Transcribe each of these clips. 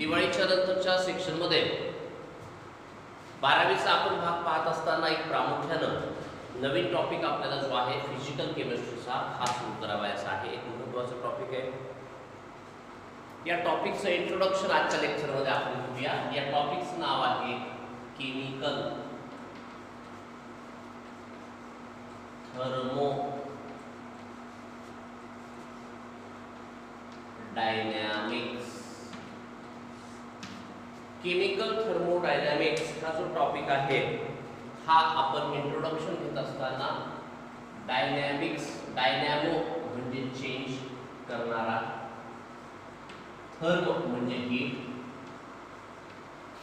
दिवाळीच्या नंतरच्या सेक्शनमध्ये 12वीचा आपण भाग पाहत असताना एक प्रामुख्यानं नवीन टॉपिक आपल्याला जो आहे फिजिकल केमिस्ट्रीचा हा सुरू करावायचा आहे. एक महत्त्वाचा टॉपिक आहे. या टॉपिकचं इंट्रोडक्शन आजच्या लेक्चरमध्ये आपण घेऊया. या टॉपिकचं नाव आहे chemical thermo dynamics. Chemical thermodynamics हा जो टॉपिक आहे हा आपण इंट्रोडक्शन घेत असताना डायनॅमिक्स, डायनॅमो म्हणजे चेंज करणारा, थर्म म्हणजे heat,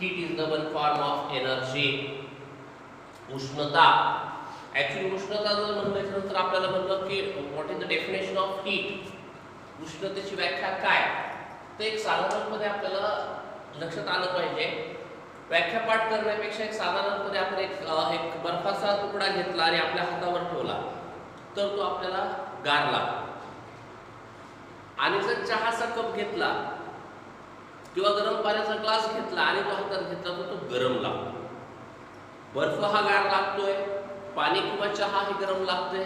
heat is the one form of energy, उष्णता. ऍक्च्युअली उष्णता जर म्हटल्यानंतर आपल्याला म्हणलं की what is the definition of heat, उष्णतेची व्याख्या काय, तर एक साधारणपणे आपल्याला लक्षात आलं पाहिजे. व्याख्या पाठ करण्यापेक्षा एक साधारणपणे आपण एक बर्फाचा तुकडा घेतला आणि आपल्या हातावर ठेवला तर तो आपल्याला गार लागतो. आणि जर चहाचा कप घेतला किंवा गरम पाण्याचा ग्लास घेतला आणि तो हातात घेतला तर तो गरम लागतो. बर्फ हा गार लागतोय, पाणी किंवा चहा हे गरम लागतोय.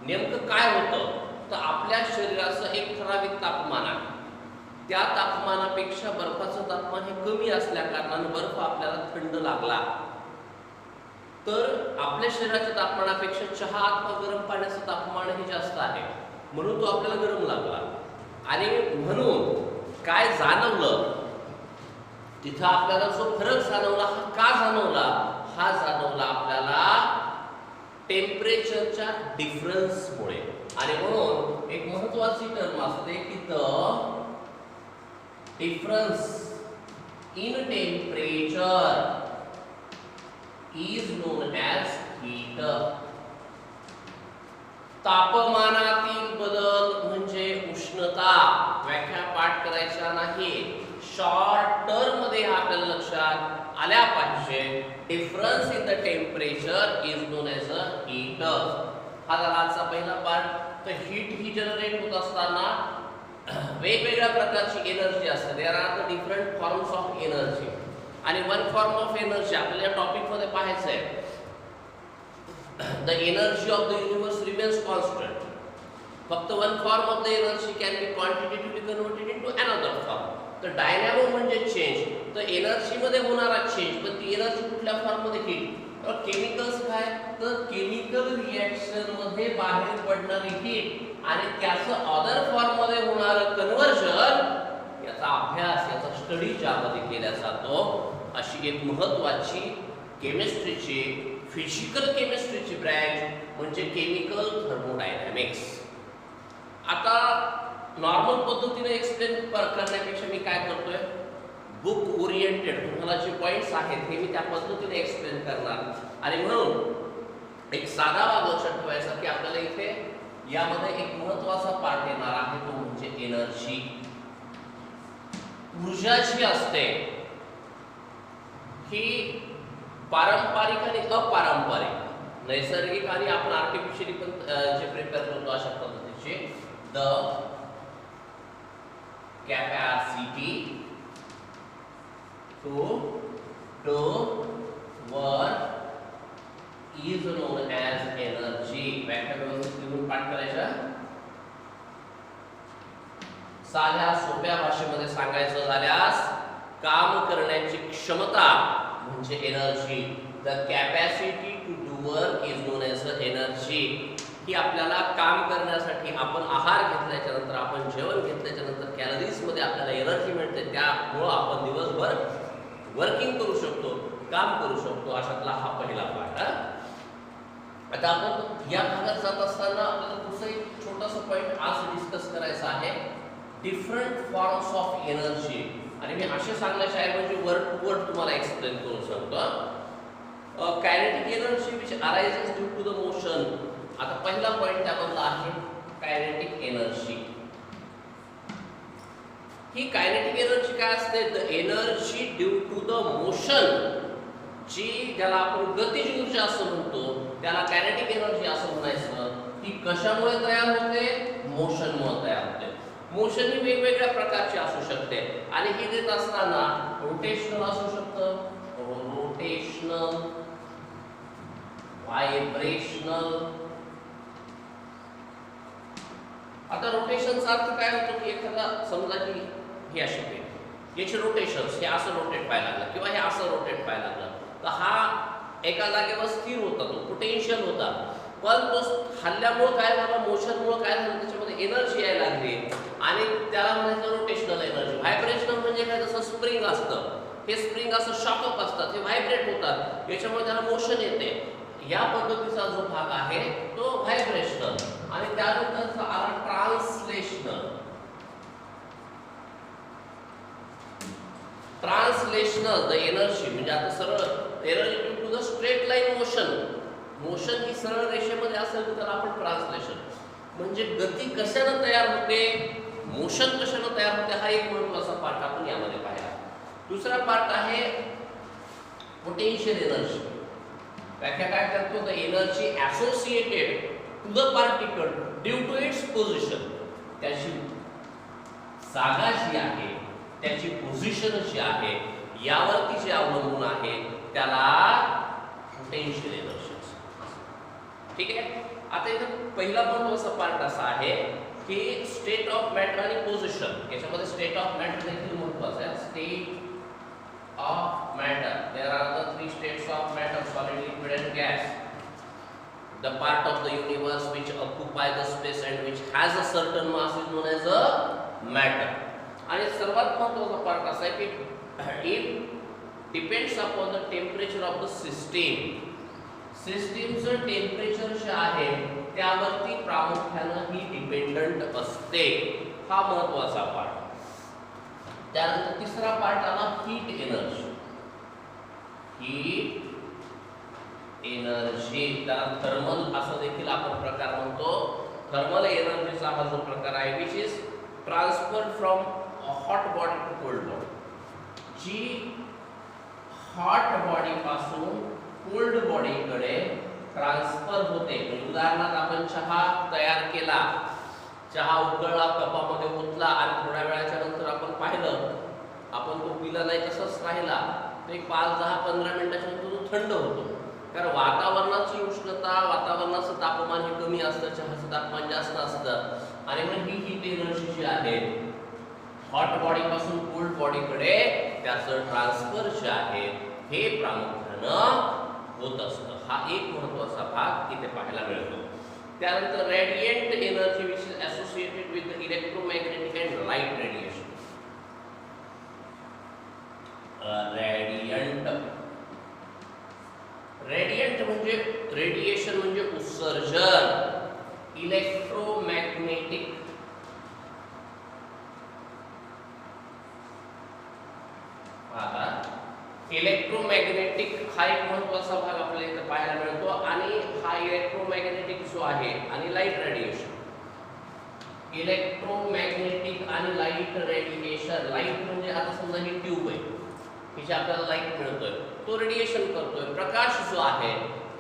नेमकं काय होतं तर आपल्या शरीराचं एक ठराविक तापमान आहे. त्या तापमानापेक्षा बर्फाचं तापमान हे कमी असल्या कारणाने बर्फ आपल्याला थंड लागला तर आपल्या शरीराच्या तापमानापेक्षा चहा अथवा गरम पाण्याचं तापमान हे जास्त आहे म्हणून तो आपल्याला गरम लागला. आणि म्हणून काय जाणवलं तिथं आपल्याला जो फरक जाणवला हा का जाणवला, हा जाणवला आपल्याला टेम्परेचरच्या डिफरन्समुळे. आणि म्हणून एक महत्त्वाची टर्म असते की the difference in temperature is known as heat. तापमानातील बदल म्हणजे उष्णता. व्याख्या पाठ करायच्या नाही, शॉर्ट टर्म मध्ये आपल्याला लक्षात आल्या पाहिजे. Difference in the temperature is known as a heat. हा झाला आजचा पहिला पार्ट. तर हीट ही जनरेट होत असताना वेगवेगळ्या प्रकारची एनर्जी असते. There are the different forms of energy. आणि वन फॉर्म ऑफ एनर्जी आपल्याला या टॉपिक मध्ये पाहायचं आहे. The energy of the universe remains constant. फक्त one form of the energy can be quantitatively converted into another form. तर dynamo म्हणजे change, तर एनर्जी मध्ये होणारा चेंज. पण ती एनर्जी कुठल्या फॉर्म मध्ये हीट. केमिकल्स काय तर केमिकल रिएक्शन मध्ये बाहेर पडणारी हीट आणि त्याचं अदर फॉर्म मध्ये होणारं कन्वर्जन याचा अभ्यास, याचा स्टडी ज्यामध्ये केला जातो. अशी एक महत्त्वाची केमिस्ट्रीची, फिजिकल केमिस्ट्रीची ब्रँच म्हणजे केमिकल थर्मोडायनॅमिक्स. आता नॉर्मल पद्धतीने एक्सप्लेन करण्यापेक्षा मी काय करतोय, बुक ओरिएंटेड तुम्हाला जे पॉइंट्स आहेत हे मी त्या पद्धतीने एक्सप्लेन करणार. आणि म्हणून एक साधा भाग लक्षात ठेवायचा की आपल्याला इथे यामध्ये एक महत्त्वाचा पार्ट येणार आहे तो म्हणजे एनर्जी. ऊर्जा जी असते ही पारंपरिक आणि अपारंपरिक, नैसर्गिक आणि आपण आर्टिफिशियली पण जे प्रिपेअर करतो अशा पद्धतीचे. The capacity to do work is known as energy. व्याख्या व्यवस्थित लिहून पाठ करायच्या. साध्या सोप्या भाषेमध्ये सांगायचं झाल्यास काम करण्याची क्षमता म्हणजे energy. The capacity to do work is known as energy. ही आपल्याला काम करण्यासाठी आपण आहार घेतल्याच्या नंतर, आपण जेवण घेतल्याच्या नंतर कॅलरीज मध्ये आपल्याला एनर्जी मिळते, त्यामुळं आपण दिवसभर वर्किंग करू शकतो, काम करू शकतो. अशातला हा पहिला पार्ट. आता आपण या भागात जात असताना आपल्याला दुसरा एक छोटासा पॉइंट आज डिस्कस करायचा आहे, डिफरंट फॉर्म्स ऑफ एनर्जी. आणि मी असे सांगण्याच्या ऐवजी वर्ड टू वर्ड तुम्हाला एक्सप्लेन करू शकतो. Kinetic energy which arises due to the motion. आता पहिला पॉइंट त्यामधला आहे कायनेटिक एनर्जी. ही कायनेटिक एनर्जी काय असते, the energy due to the motion. जी ज्याला आपण गतिज ऊर्जा असं म्हणतो त्याला कायनेटिक एनर्जी असं म्हणायचं. ती कशामुळे तयार होते, मोशनमुळे तयार होते. मोशन ही वेगवेगळ्या प्रकारची असू शकते आणि ही देत असताना रोटेशनल असू शकतं, रोटेशनल, व्हायब्रेशनल. आता रोटेशनचा अर्थ काय होतो की एखादा समजा की हे अशी प्लेट, याचे रोटेशन्स, हे असं रोटेट व्हायला लागलं किंवा हे असं रोटेट व्हायला लागलं, तर हा एका जागेवर स्थिर होता, तो पोटेन्शियल होता. पण तो हल्ल्यामुळे काय झालं, मोशनमुळे काय झालं, त्याच्यामध्ये एनर्जी यायला लागली आणि त्याला म्हणायचं रोटेशनल एनर्जी. व्हायब्रेशनल म्हणजे काय, जसं स्प्रिंग असतं, हे स्प्रिंग असं शॉकअप असतात, हे व्हायब्रेट होतात, याच्यामुळे त्याला मोशन येते. या पद्धतीचा जो भाग आहे तो व्हायब्रेशनल. आणि त्यानंतरचा आला ट्रान्सलेशनल. ट्रान्सलेशनल द एनर्जी म्हणजे आता सरळ energy due to the straight line motion. Motion ही सरळ रेषेमध्ये असेल तर त्याला आपण ट्रान्सलेशन म्हणजे गती कशाने तयार होते, मोशन कशाने तयार होते, हा एक महत्त्वाचा पार्ट आपण यामध्ये पाहिला. दुसरा पार्ट आहे पोटेन्शियल एनर्जी. व्याख्या काय करतो, the energy associated to the particle due to its position. त्याची जागा जी आहे, त्याची पोझिशन जी आहे, यावरती जे अवलंबून आहे त्याला पोटेन्शियल एनर्जी. ठीक आहे. आता इथं पहिला महत्त्वाचा पार्ट असा आहे की स्टेट ऑफ मॅटर आणि पोझिशन. याच्यामध्ये स्टेट ऑफ मॅटर देखील महत्त्वाचं आहे. State of matter, there are the three states of matter: solid, liquid and gas. The part of the universe which occupy the space and which has a certain mass is known as a matter. आणि सर्वात महत्त्वाचा part असा आहे की it depends upon the temperature of the system. सिस्टीमचं temperature जे आहे त्यावरती प्रामुख्यानं ही डिपेंडंट असते. हा महत्त्वाचा पार्ट. त्यानंतर तिसरा पार्ट आला हीट एनर्जी. हीट एनर्जी त्याला थर्मल असं देखील आपण प्रकार म्हणतो. थर्मल एनर्जीचा हा जो प्रकार आहे which is transfer from hot body to cold body. जी हॉट बॉडी पासून कोल्ड बॉडीकडे ट्रान्सफर होते. उदाहरणार्थ आपण चहा तयार केला, चहा उकळला, कपामध्ये ओतला आणि थोड्या वेळाच्या नंतर आपण पाहिलं, आपण तो पिला नाही तसंच राहिला, तर एक 5-10-15 मिनिटाच्या नंतर तो थंड होतो. कारण वातावरणाची उष्णता, वातावरणाचं तापमान हे कमी असतं, चहाचं तापमान जास्त असतं आणि मग ही हीट एनर्जी जी आहे हॉट बॉडीपासून कोल्ड बॉडीकडे त्याचं ट्रान्सफर जे आहे हे प्रामुख्यानं होत असतं. हा एक महत्त्वाचा भाग इथे पाहायला मिळतो. त्यानंतर radiant energy which is associated with electromagnetic and light radiation. Radiant म्हणजे रेडिएशन म्हणजे उत्सर्जन. इलेक्ट्रोमॅग्नेटिक इलेक्ट्रोमॅग्नेटिक हा एक महत्त्वाचा भाग आपल्याला इथे पाहायला मिळतो. आणि हा इलेक्ट्रोमॅग्नेटिक जो आहे आणि लाईट रेडिएशन. इलेक्ट्रोमॅग्नेटिक आणि लाईट रेडिएशन. लाईट म्हणजे आता समजा ही ट्यूब आहे, हिची आपल्याला लाईट मिळतोय, तो रेडिएशन करतोय. प्रकाश जो आहे,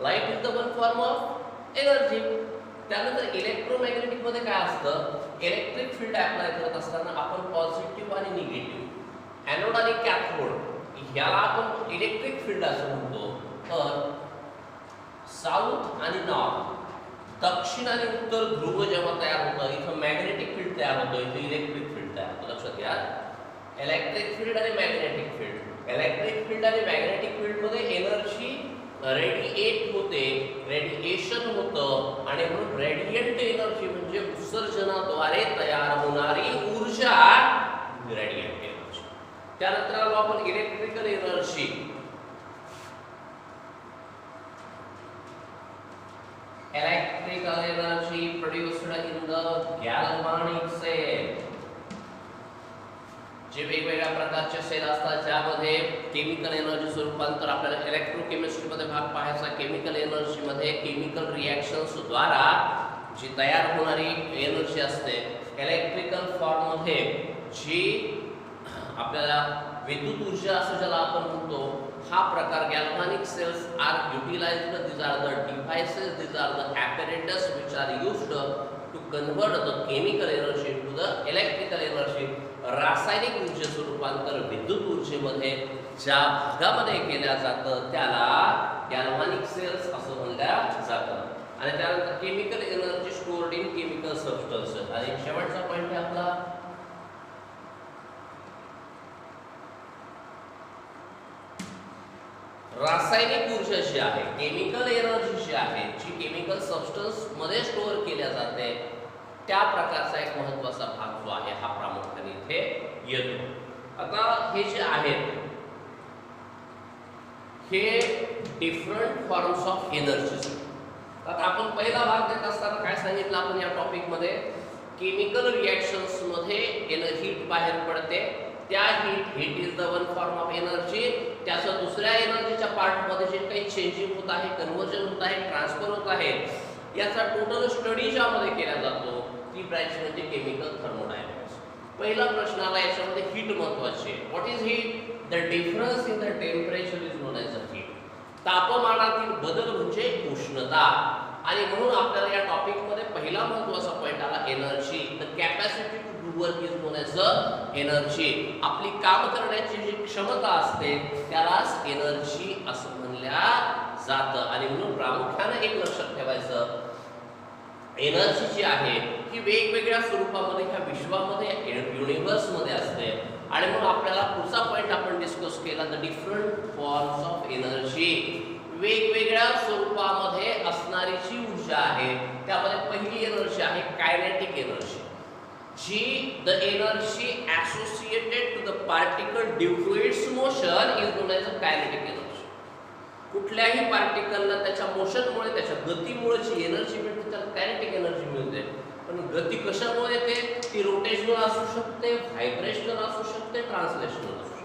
light is the one form of energy. त्यानंतर इलेक्ट्रोमॅग्नेटिक मध्ये काय असतं, इलेक्ट्रिक फील्ड अप्लाय करत असताना आपण पॉझिटिव्ह आणि निगेटिव्ह, एनोड आणि कॅथोड, ह्याला आपण इलेक्ट्रिक फील्ड असं म्हणतो. तर साऊथ आणि नॉर्थ, दक्षिण आणि उत्तर ध्रुव जेव्हा तयार होतं, इथं मॅग्नेटिक फील्ड तयार होतं, इथं इलेक्ट्रिक फील्ड तयार होतं. लक्षात घ्या, इलेक्ट्रिक फील्ड आणि मॅग्नेटिक फील्ड. इलेक्ट्रिक फील्ड आणि मॅग्नेटिक फील्ड मध्ये एनर्जी रेडिएट होते, रेडिएशन होतं आणि म्हणून रेडिएंट एनर्जी म्हणजे उत्सर्जनाद्वारे तयार होणारी ऊर्जा रेडिएंट एनर्जी. त्यानंतर आलो आपण electrical energy. Electrical energy produced in the galvanic cell. जे वेगवेगळ्या प्रकारचे सेल असतात ज्यामध्ये केमिकल एनर्जीचं रूपांतर आपल्याला इलेक्ट्रोकेमिस्ट्रीमध्ये भाग पाहायचा. केमिकल एनर्जीमध्ये केमिकल रिॲक्शन्स द्वारा जी तयार होणारी एनर्जी असते, इलेक्ट्रिकल फॉर्ममध्ये जी आपल्याला विद्युत ऊर्जा असं ज्याला आपण म्हणतो, हा प्रकार galvanic cells are utilised. these are the devices, these are the apparatus which are used to convert the chemical energy to the electrical energy. रासायनिक ऊर्जेचं रूपांतर विद्युत ऊर्जेमध्ये ज्या भागामध्ये केल्या जातं त्याला गॅल्व्हॅनिक सेल्स असं म्हणलं जातं. आणि त्यानंतर chemical energy stored in chemical substances. आणि शेवटचा पॉईंट आहे आपला रासायनिक ऊर्जा जी आहे, केमिकल एनर्जी जी आहे, जी केमिकल सबस्टन्स मध्ये स्टोअर केल्या जाते, त्या प्रकारचा एक महत्त्वाचा भाग जो आहे हा प्रामुख्याने इथे येतो. आता हे जे आहेत हे डिफरंट फॉर्म्स ऑफ एनर्जी. आता आपण पहिला भाग देत असताना काय सांगितलं आपण या टॉपिक मध्ये, केमिकल रिएक्शन्स मध्ये हीट बाहेर पडते, त्या heat is the one form of energy. त्याचं दुसऱ्या एनर्जीच्या पार्टमध्ये जे काही चेंजिंग होत आहे, कन्व्हर्जन होत आहे, ट्रान्सफर होत आहे, याचा टोटल स्टडी ज्यामध्ये केला जातो ती ब्रँच म्हणजे केमिकल थर्मोडायनॅमिक्स. पहिला प्रश्न आला याच्यामध्ये हीट महत्त्वाची आहे. What is heat? The difference in the temperature is known as a heat. तापमानातील बदल म्हणजे उष्णता. आणि म्हणून आपल्याला या टॉपिक मध्ये पहिला महत्त्वाचा पॉइंट आला energy. The capacity to do work is known as a energy. आपली काम करण्याची जी क्षमता असते त्यालाच एनर्जी असं म्हणल्या जातं. आणि म्हणून प्रामुख्याने एक लक्षात ठेवायचं, एनर्जी जी आहे ही वेगवेगळ्या स्वरूपामध्ये ह्या विश्वामध्ये युनिव्हर्स मध्ये असते. आणि म्हणून आपल्याला पुढचा पॉइंट आपण डिस्कस केला, the different forms of energy. वेगवेगळ्या स्वरूपामध्ये असणारी जी ऊर्जा आहे त्यामध्ये पहिली एनर्जी आहे कायनेटिक एनर्जी, जी the energy associated to the particle due to its motion is known as a kinetic energy. कुठल्याही पार्टिकलला त्याच्या मोशनमुळे, त्याच्या गतीमुळे जी एनर्जी मिळते त्याला कायनेटिक एनर्जी मिळते. पण गती कशामुळे येते? ती रोटेशनल असू शकते, व्हायब्रेशनल असू शकते, ट्रान्सलेशनल असू शकते.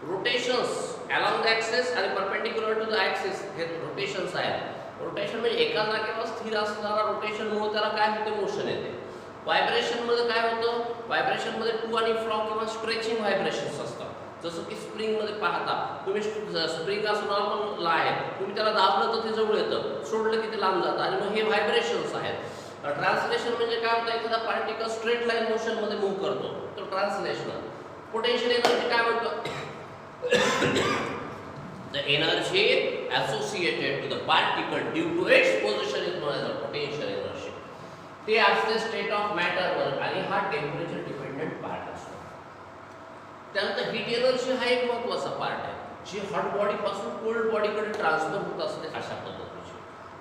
रोटेशन्स अलॉंग द ॲक्सिस आणि परपेंडिक्युलर टू द ॲक्सिस हे रोटेशन्स आहेत. रोटेशन म्हणजे एका जागेवर स्थिर असणारा रोटेशनमुळे त्याला काय होते? मोशन येते. व्हायब्रेशन मध्ये काय होतं? व्हायब्रेशन मध्ये टू आणि फ्रॉ किंवा स्ट्रेचिंग व्हायब्रेशन्स असतात. जसं की स्प्रिंग मध्ये पाहता तुम्ही, स्प्रिंग असं नॉर्मल आहे, तुम्ही त्याला दाबलं तर ते जवळ येतं, सोडलं की ते लांब जातं, आणि मग हे व्हायब्रेशन्स आहेत. ट्रान्सलेशन म्हणजे काय होतं? एखादा पार्टिकल स्ट्रेट लाईन मोशन मध्ये मूव्ह करतो तर ट्रान्सलेशन. पोटेन्शियल एनर्जी काय म्हणतो? The energy associated to the particle due to its position is known as a potential energy. ते असते स्टेट ऑफ मॅटरवर आणि हा टेम्परेचर डिपेंडंट पार्ट असतो. त्यानंतर हीट एनर्जी हा एक महत्त्वाचा पार्ट आहे, जी हॉट बॉडी पासून कोल्ड बॉडीकडे ट्रान्सफर होत असते अशा पद्धतीची.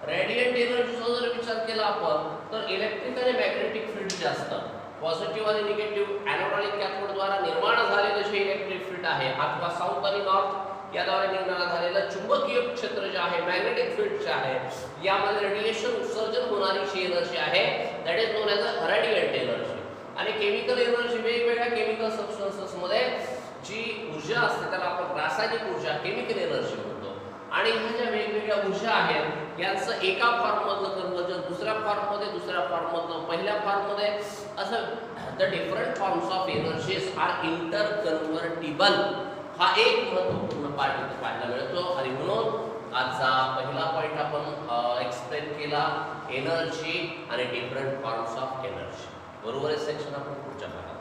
रेडियंट एनर्जीचा जर विचार केला आपण तर इलेक्ट्रिक आणि मॅग्नेटिक फील्ड जे असतात, पॉझिटिव्ह आणि निगेटिव्ह एनोड आणि कॅथोड द्वारा निर्माण झालेले जे इलेक्ट्रिक फील्ड आहे अथवा साऊथ आणि नॉर्थ याद्वारे निर्माण झालेलं चुंबकीय क्षेत्र जे आहे, मॅग्नेटिक फील्ड जे आहे, यामध्ये रेडिएशन उत्सर्जन होणारी जी एनर्जी आहे that is known as a radiant energy. आणि केमिकल एनर्जी वेगवेगळ्या केमिकल सबस्टन्सेस मध्ये जी ऊर्जा असते त्याला आपण रासायनिक ऊर्जा केमिकल एनर्जी म्हणतो. आणि ह्या ज्या वेगवेगळ्या ऊर्जा आहेत यांचं एका फॉर्म मधलं कन्वर्जन दुसऱ्या फॉर्म मध्ये, दुसऱ्या फॉर्म मधलं पहिल्या फॉर्म मध्ये, असं the different forms of energies are interconvertible. हा एक महत्त्वपूर्ण पार्ट इथे पाहायला मिळतो. आणि म्हणून आजचा पहिला पॉइंट आपण एक्सप्लेन केला, एनर्जी आणि डिफरंट फॉर्म्स ऑफ एनर्जी. बरोबर सेक्शन आपण पुढच्या भागात